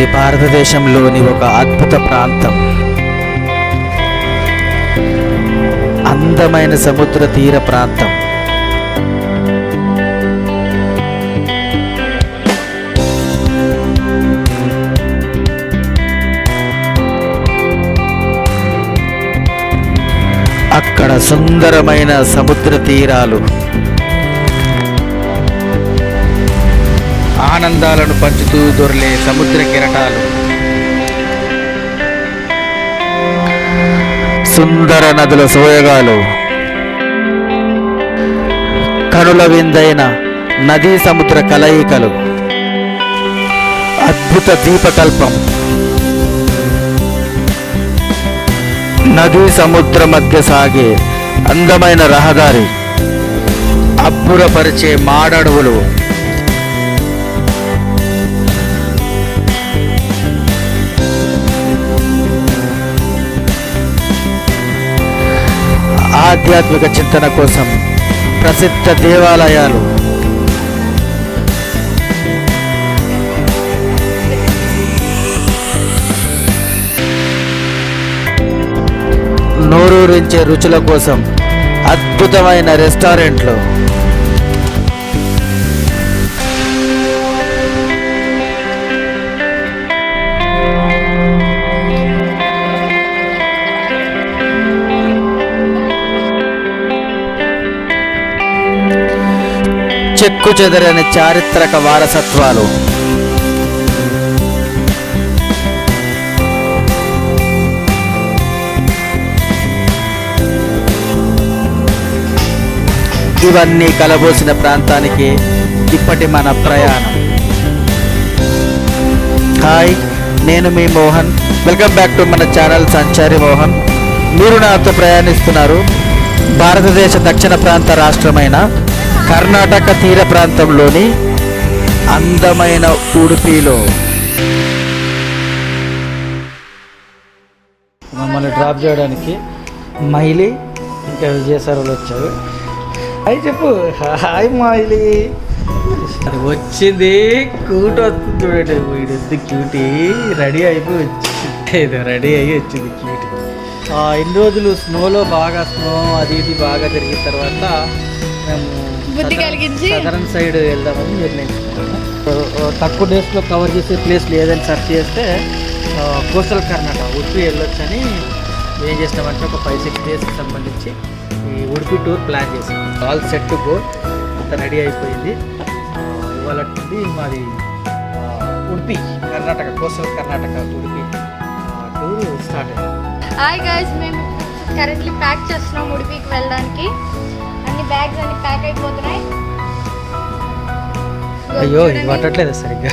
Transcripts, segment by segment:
ఇది భారతదేశంలోని ఒక అద్భుత ప్రాంతం. అందమైన సముద్ర తీర ప్రాంతం. అక్కడ సుందరమైన సముద్ర తీరాలు, ఆనందాలను పంచుతూ దొర్లే సముద్ర కెరటాలు, సుందర నదుల సోయగాలు, కనుల విందైన నదీ సముద్ర కలయికలు, అద్భుత దీపకల్పం, నదీ సముద్ర మధ్య సాగే అందమైన రహదారి, అబ్బురపరిచే మాడడవులు, ఆధ్యాత్మిక చింతన కోసం ప్రసిద్ధ దేవాలయాలు, నోరూరించే రుచుల కోసం అద్భుతమైన రెస్టారెంట్లు, చెక్కు చెదరని చారిత్రక వారసత్వాలు, ఇవన్నీ కలబోసిన ప్రాంతానికి ఇప్పటి మన ప్రయాణం. హాయ్, నేను మీ మోహన్. వెల్కమ్ బ్యాక్ టు మన ఛానల్ సంచారి మోహన్. మీరు నాతో ప్రయాణిస్తున్నారు భారతదేశ దక్షిణ ప్రాంత రాష్ట్రమైన కర్ణాటక తీర ప్రాంతంలోని అందమైన ఉడుపిలో. మమ్మల్ని డ్రాప్ చేయడానికి మైలి ఇంకా విజయసారులు వచ్చారు. అయి చెప్పు. హాయ్ మైలి. వచ్చింది క్యూట్ వస్తుంది చూడండి. వీడు క్యూటీ రెడీ అయిపోయి వచ్చింది. రెడీ అయ్యి వచ్చింది క్యూటీ. ఇన్ని రోజులు స్నోలో బాగా స్నో అది ఇది బాగా తిరిగిన తర్వాత మేము సదరన్ సైడ్ వెళ్దామని నిర్ణయించుకున్నాము. తక్కువ డేస్లో కవర్ చేసే ప్లేస్ లేదని సెర్చ్ చేస్తే కోస్టల్ కర్ణాటక ఉడిపి వెళ్ళొచ్చని ఏం చేసినామంటే ఒక 5-6 డేస్కి సంబంధించి ఈ ఉడిపి టూర్ ప్లాన్ చేసాం. ఆల్ సెట్ టు గో, అంత రెడీ అయిపోయింది. ఇవాళ మాది Udupi Karnataka, coastal Karnataka Udupi tour start అయింది. హాయ్ గైస్, మేము కరెంట్లీ ప్యాక్ చేస్తున్నాం ఉడిపికి వెళ్ళడానికి. అన్ని బ్యాగ్స్ అన్ని ప్యాక్ అయిపోతున్నాయి. అయ్యో పట్టట్లేదు సరిగ్గా.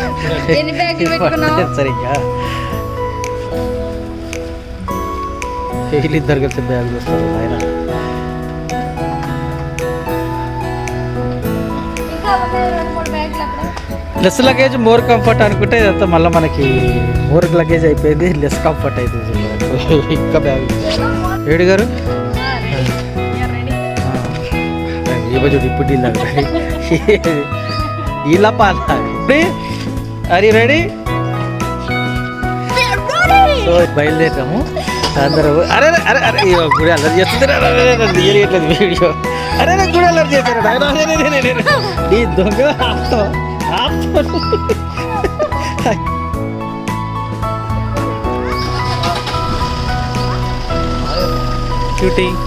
ఎన్ని బ్యాగులు పెట్టుకున్నావు? సరిగ్గా వీళ్ళిద్దరు కలిసి బ్యాగులు వస్తారు ఆయన. లెస్ లగేజ్ మోర్ కంఫర్ట్ అనుకుంటే ఇదంతా మళ్ళీ మనకి మోర్ లగేజ్ అయిపోయింది, లెస్ కంఫర్ట్ అయిపోయింది. ఇంకా బ్యాగ్ ఏడు గారు చూడు ఇప్పుడు ఇలా పాలి. అరే రెడీ. సో బయలుదేరాము అందరూ. అరే అరే అరే గుడి అల్లరి చేస్తుంది. తెలియట్లేదు వీడియో. అరే గుడి అల్లరి చేశారు నీ దొంగ. షూటింగ్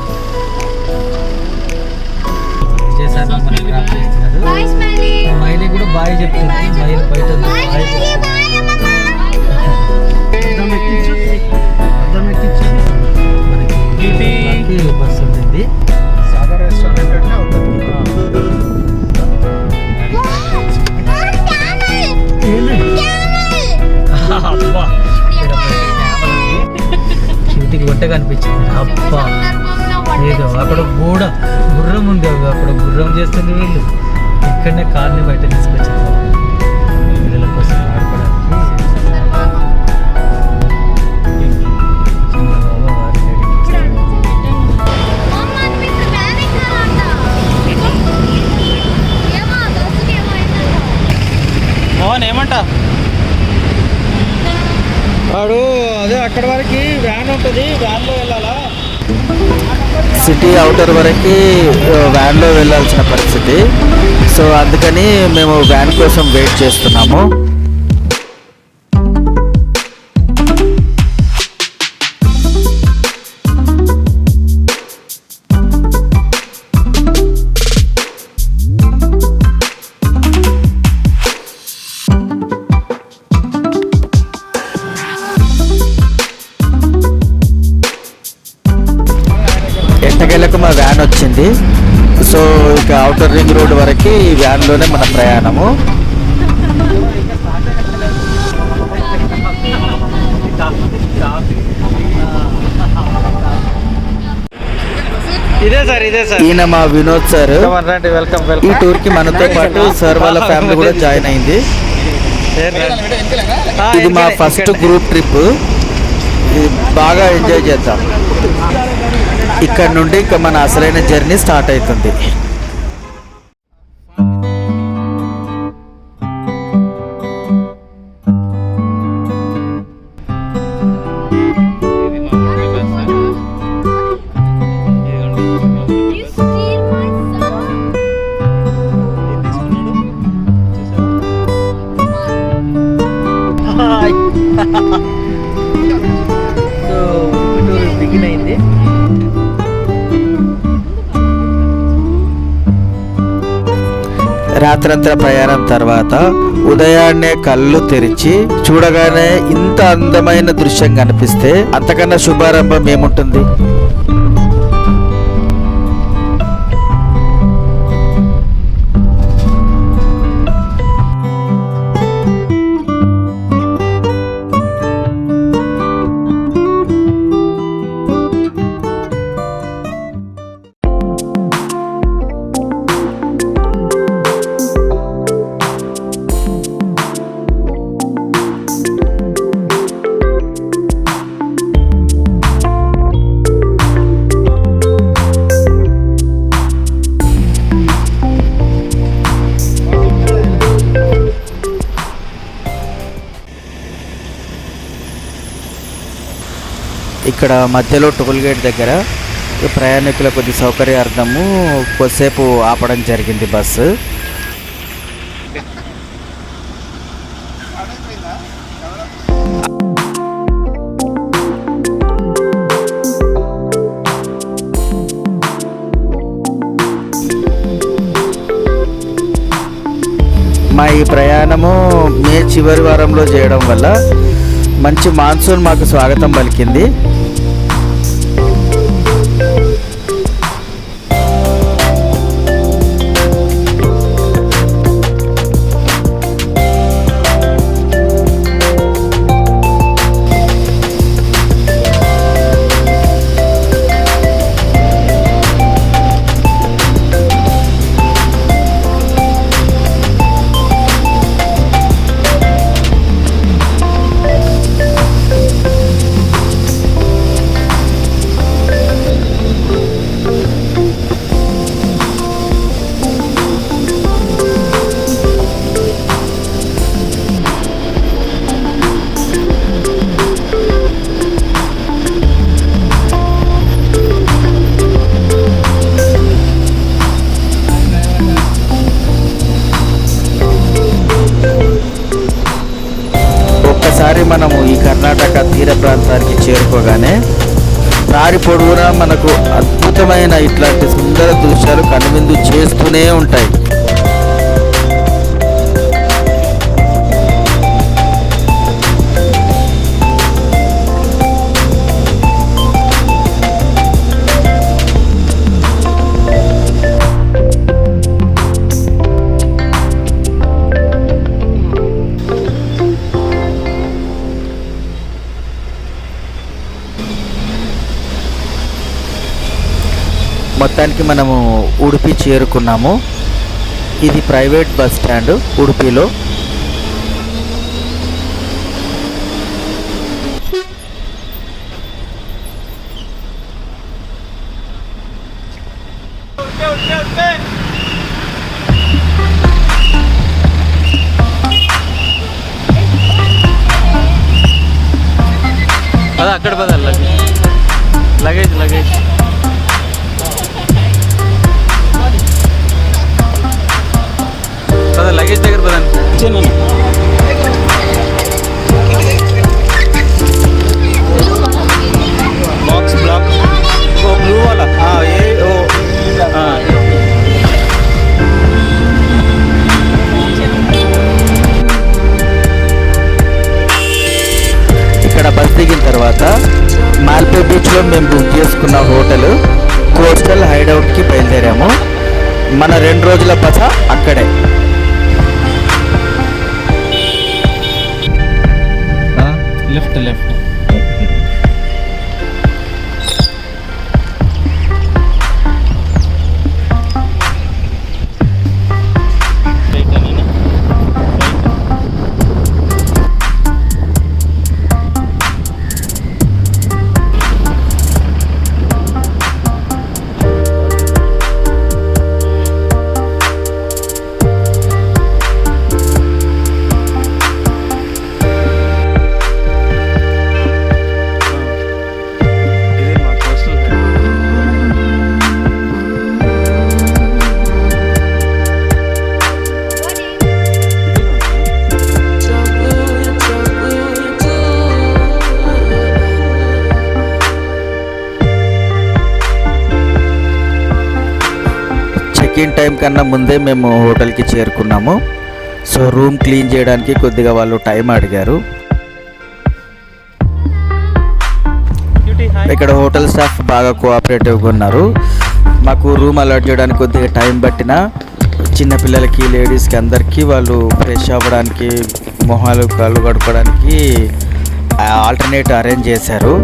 మైలి కూడా బాయ్ చెప్తుంది. మైలు బయట మనకి బస్సు ఉంటుంది. సాగర్ రెస్టారెంట్ అంటే షూటింగ్ కొట్టే కనిపించింది. అబ్బా ఏదో అక్కడ గుర్రం ఉంది. అక్కడ గుర్రం చేస్తుంది. వీళ్ళు ఇక్కడనే కార్ని బయట తీసుకొచ్చారు పిల్లల కోసం ఆడుకోవడానికి. మోహన్ ఏమంటా? వాడు అదే అక్కడ వరకు వ్యాన్ ఉంటుంది, వ్యాన్లో వెళ్ళాలా. సిటీ అవుటర్ వరకు వ్యాన్లో వెళ్ళాల్సిన పరిస్థితి. సో అందుకని మేము వ్యాన్ కోసం వెయిట్ చేస్తున్నాము. ఎట్టకేలకు మా వ్యాన్ వచ్చింది. సో ఇక అవుటర్ రింగ్ రోడ్ వరకు ఈ వ్యాన్లోనే మన ప్రయాణము. ఇదే సార్ ఈయన మా వినోద్ సార్. వెల్కమ్ ఈ టూర్కి మనతో పాటు సార్ వాళ్ళ ఫ్యామిలీ కూడా జాయిన్ అయింది. ఇది మా ఫస్ట్ గ్రూప్ ట్రిప్. ఇది బాగా ఎంజాయ్ చేద్దాం. ఇక్కడ నుండి ఇక మన అసలైన జర్నీ స్టార్ట్ అవుతుంది. సో టూర్ బిగిన్ అయింది. రాత్రంతా ప్రయాణం తర్వాత ఉదయాన్నే కళ్ళు తెరిచి చూడగానే ఇంత అందమైన దృశ్యం కనిపిస్తే అంతకన్నా శుభారంభం ఏముంటుంది? ఇక్కడ మధ్యలో టోల్ గేట్ దగ్గర ప్రయాణికుల కొద్ది సౌకర్యార్థము కొద్దిసేపు ఆపడం జరిగింది బస్సు. మా ఈ ప్రయాణము మే చివరి వారంలో చేయడం వల్ల మంచి మాన్సూన్ మాకు స్వాగతం పలికింది. ఒక్కసారి మనము ఈ కర్ణాటక తీర ప్రాంతానికి చేరుకోగానే దారి పొడవునా మనకు అద్భుతమైన ఇట్లాంటి సుందర దృశ్యాలు కనువిందు చేస్తూనే ఉంటాయి. మొత్తానికి మనము ఉడిపి చేరుకున్నాము. ఇది ప్రైవేట్ బస్ స్టాండ్ ఉడిపిలో. అక్కడ పద లగేజ్ లగేజ్ పద లగేజ్ దగ్గర పదండి. బాక్స్ బ్లాక్ ఓ బ్లూ वाला ये ओ ఇక్కడ బస్ దిగిన తర్వాత మాల్పే బీచ్లో మేము బుక్ చేసుకున్న హోటల్ కోస్టల్ హైడౌట్కి బయలుదేరాము. మన 2 రోజుల బస అక్కడే. లెఫ్ట్ లెఫ్ట్ చెక్-ఇన్ టైం కన్నా ముందే మేము హోటల్కి చేరుకున్నాము. సో రూమ్ క్లీన్ చేయడానికి కొద్దిగా వాళ్ళు టైం అడిగారు. ఇక్కడ హోటల్ స్టాఫ్ బాగా కోఆపరేటివ్గా ఉన్నారు. మాకు రూమ్ అలాట్ చేయడానికి కొద్దిగా టైం పట్టిన చిన్నపిల్లలకి లేడీస్కి అందరికీ వాళ్ళు ఫ్రెష్ అవ్వడానికి మొహాలు కాళ్ళు కడుక్కోవడానికి ఆల్టర్నేట్ అరేంజ్ చేశారు.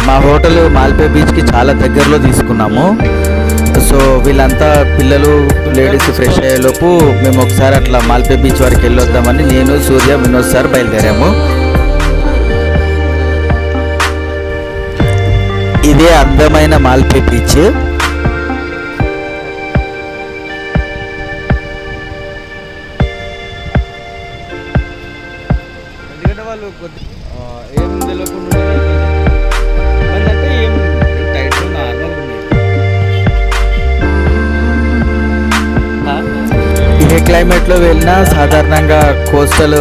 మా హోటల్ మాల్పే బీచ్కి చాలా దగ్గరలో తీసుకున్నాము. సో వీళ్ళంతా పిల్లలు లేడీస్ ఫ్రెష్ అయ్యేలోపు మేము ఒకసారి అట్లా మాల్పే బీచ్ వరకు వెళ్ళొద్దామని నేను సూర్య వినోద్ సార్ బయలుదేరాము. ఇదే అందమైన మాల్పే బీచ్. ఎందుకంటే వాళ్ళు ఏం తెలియకుండా అంటే ఏం టైట్ నార్మల్ ఏ క్లైమేట్లో వెళ్ళినా సాధారణంగా కోస్టల్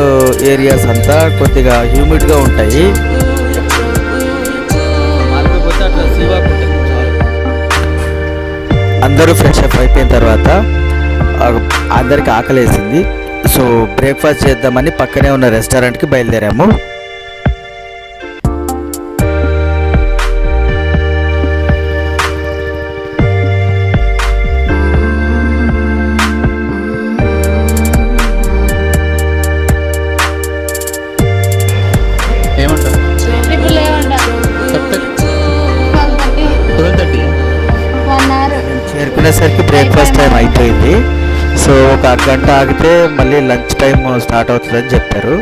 ఏరియాస్ అంతా కొద్దిగా హ్యూమిడ్గా ఉంటాయి. అందరూ ఫ్రెష్ అప్ అయిపోయిన తర్వాత అందరికి ఆకలేసింది. సో బ్రేక్ఫాస్ట్ చేద్దామని పక్కనే ఉన్న రెస్టారెంట్కి బయలుదేరాము. చేరుకునేసరికి బ్రేక్ఫాస్ట్ టైం అయిపోయింది. సో ఒక గంట ఆగితే మళ్ళీ లంచ్ టైం స్టార్ట్ అవుతుందని చెప్పారు.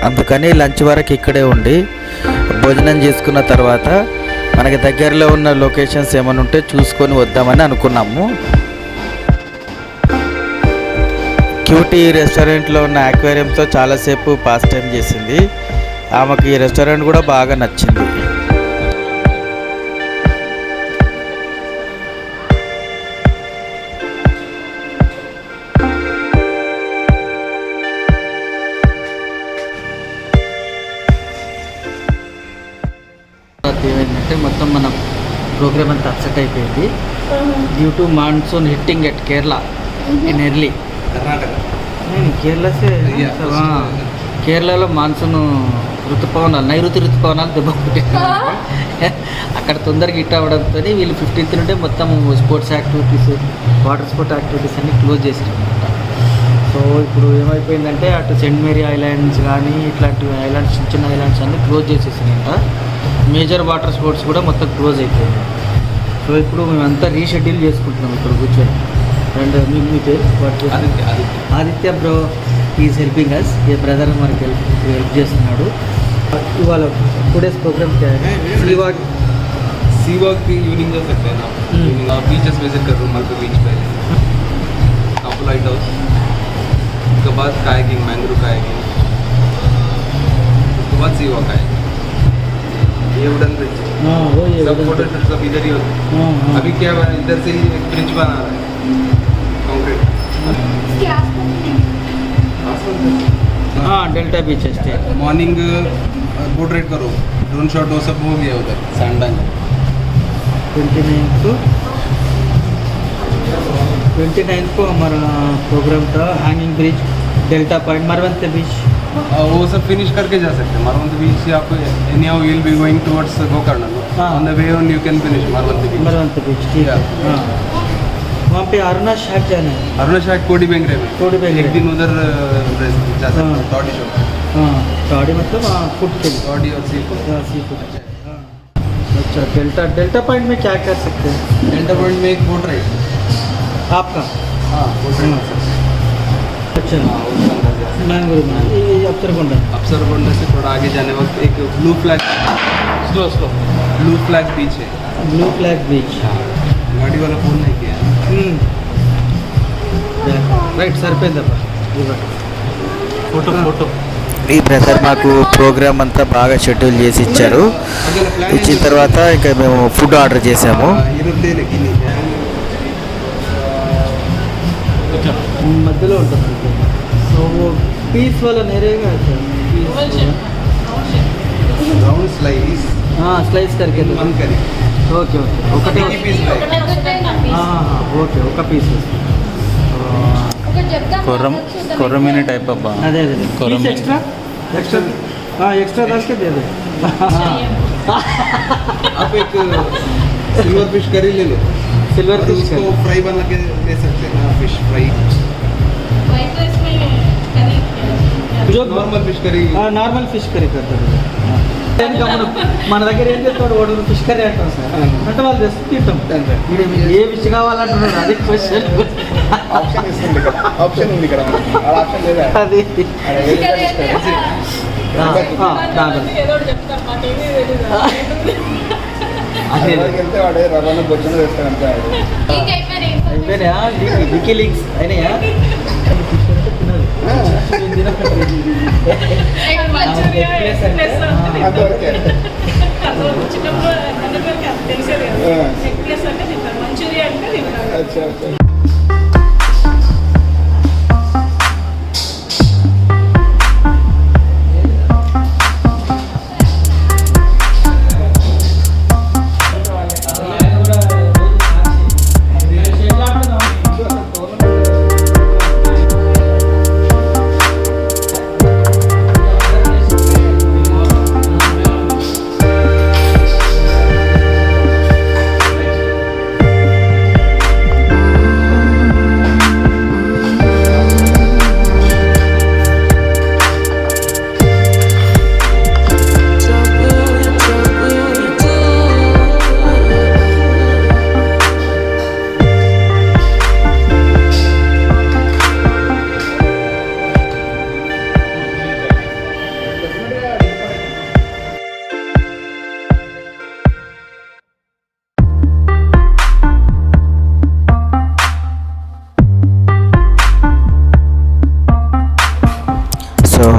అందుకని లంచ్ వరకు ఇక్కడే ఉండి భోజనం చేసుకున్న తర్వాత మనకి దగ్గరలో ఉన్న లొకేషన్స్ ఏమైనా ఉంటే చూసుకొని వద్దామని అనుకున్నాము. క్యూటీ రెస్టారెంట్లో ఉన్న అక్వేరియంతో చాలాసేపు పాస్ టైం చేసింది. ఆమెకి ఈ రెస్టారెంట్ కూడా బాగా నచ్చింది. ఏమైందంటే మొత్తం మన ప్రోగ్రామ్ అంతా అప్సెట్ అయిపోయింది due to monsoon hitting at Kerala in early Karnataka Kerala కేరళలో మాన్సూన్ ఋతుపవనాలు నైరుతి ఋతుపవనాలు దెబ్బ అక్కడ తొందరగా హిట్ అవ్వడంతో వీళ్ళు 15th నుండే మొత్తం sports activities water sport activities అన్నీ క్లోజ్ చేసారనమాట. సో ఇప్పుడు ఏమైపోయిందంటే అటు సెయింట్ మేరీ ఐలాండ్స్ కానీ ఇట్లాంటి ఐలాండ్స్ చిన్న చిన్న ఐలాండ్స్ అన్నీ క్లోజ్ చేసేసినాయంట. మేజర్ వాటర్ స్పోర్ట్స్ కూడా మొత్తం క్లోజ్ అయిపోయింది. సో ఇప్పుడు మేమంతా రీషెడ్యూల్ చేసుకుంటున్నాం ఇక్కడ కూర్చొని. అండ్ మీ పేరు Aditya bro is helping us. A brother మనకి హెల్ప్ చేస్తున్నాడు. इवाल टुडेस प्रोग्राम क्या है? सीवा की इवनिंग जा सकते हैं ना, बीचेस विजिट कर रूमल पे बीच पहले, कापू लाइट हाउस, उसके बाद कायाकिंग, मैंग्रोव कायाकिंग, उसके बाद सीवा कायाकिंग, ये वुडन ब्रिज, हाँ वो ये सब फोटो शूट सब इधर ही होते हैं। हाँ हाँ अभी क्या है, इधर से ही एक ब्रिज बना रहा है कंक्रीट। इसके आसपास हाँ डेल्टा बीच है स्टे मॉर्निंग बोट राइड करो, ड्रोन शॉट वो सब हो गया उधर सैंडा 29 को हमारा प्रोग्राम था हैंगिंग ब्रिज डेल्टा पॉइंट मरवंत बीच वो सब फिनिश करके जा सकते हैं। मारवंत बीच से आपको anyhow will be going towards Gokarna, हाँ। On the way on you can finish Maravanthe beach. Maravanthe beach ठीक है हाँ वहाँ पे अरुणा शैक जाना है अरुणा शायद कोडी बेंगरे में कोडी बेंगरे। एक दिन उधर जा सकते हाँ। हैं टॉडी शो, हाँ गाड़ी मतलब हाँ फुट के लिए टॉडी और सी फूड। हाँ सी फुट हाँ अच्छा डेल्टा पॉइंट में क्या कर सकते हैं डेल्टा पॉइंट में एक बोट राइड, आपका हाँ बोट राइड कर सकते हैं। अच्छा हाँ, उसके अंदर जा सकते हैं। मैंगोर में ये अफसरकोंडा अफसरकोंडा से थोड़ा आगे जाने वक्त एक ब्लू फ्लैग बीच है, ब्लू फ्लैग बीच गाड़ी वाला फोन नहीं किया है। రైట్ సరిపోయిందబ్బా ఫోటో ఈ బ్రదర్ మాకు ప్రోగ్రామ్ అంతా బాగా షెడ్యూల్ చేసి ఇచ్చారు. ఇచ్చిన తర్వాత ఇంకా మేము ఫుడ్ ఆర్డర్ చేసాము. మధ్యలో ఉంటుంది సో పీస్ వాళ్ళ నేరేగా राउंड स्लाइस స్లైస్ करके मन करी ఓకే ఓకే ఒకటి एक ही पीस लाइक ఓకే ఒక పీస్ ఒకటి చెప్తాం కొర్రమీని టైప్ అబ్బా. అదే అదే కొరమీను. ఎక్స్ట్రా डाल के दे दे आप एक सिल्वर फिश करी ले लो, सिल्वर और फिश उसको फ्राई बना के दे सकते हैं ना, फिश फ्राई जो normal fish curry normal fish curry కడతారు మన దగ్గర ఏం చేస్తాడు వాడు ఫిష్ కర్రీ అంటాం సార్ అంటే వాళ్ళు తెస్తే తింటాం మీరు ఏ ఫిష్ కావాలంటున్నాడు అది క్వశ్చన్ ఆప్షన్ ఇస్తుంది ఇక్కడ, ఆప్షన్ ఉంది ఇక్కడ, ఆ ఆప్షన్ లేదా అది అదే వెళ్తే వాడే రవాణా బొచ్చిన వేస్తాడంటే అయిపోయినాయి అయిపోయినాయా వికీ లింక్స్ అయినాయా అంతవరకే అచ్చా అచ్చా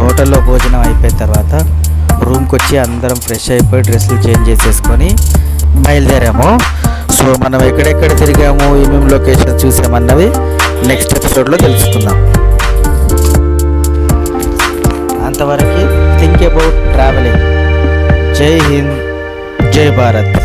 హోటల్లో భోజనం అయిపోయిన తర్వాత రూమ్కి వచ్చి అందరం ఫ్రెష్ అయిపోయి డ్రెస్సులు చేంజ్ చేసేసుకొని బయలుదేరాము. సో మనం ఎక్కడెక్కడ తిరిగాము ఏమేమి లొకేషన్ చూసామన్నవి నెక్స్ట్ ఎపిసోడ్లో తెలుసుకుందాం. అంతవరకు థింక్ అబౌట్ ట్రావెలింగ్. జై హింద్, జై భారత్.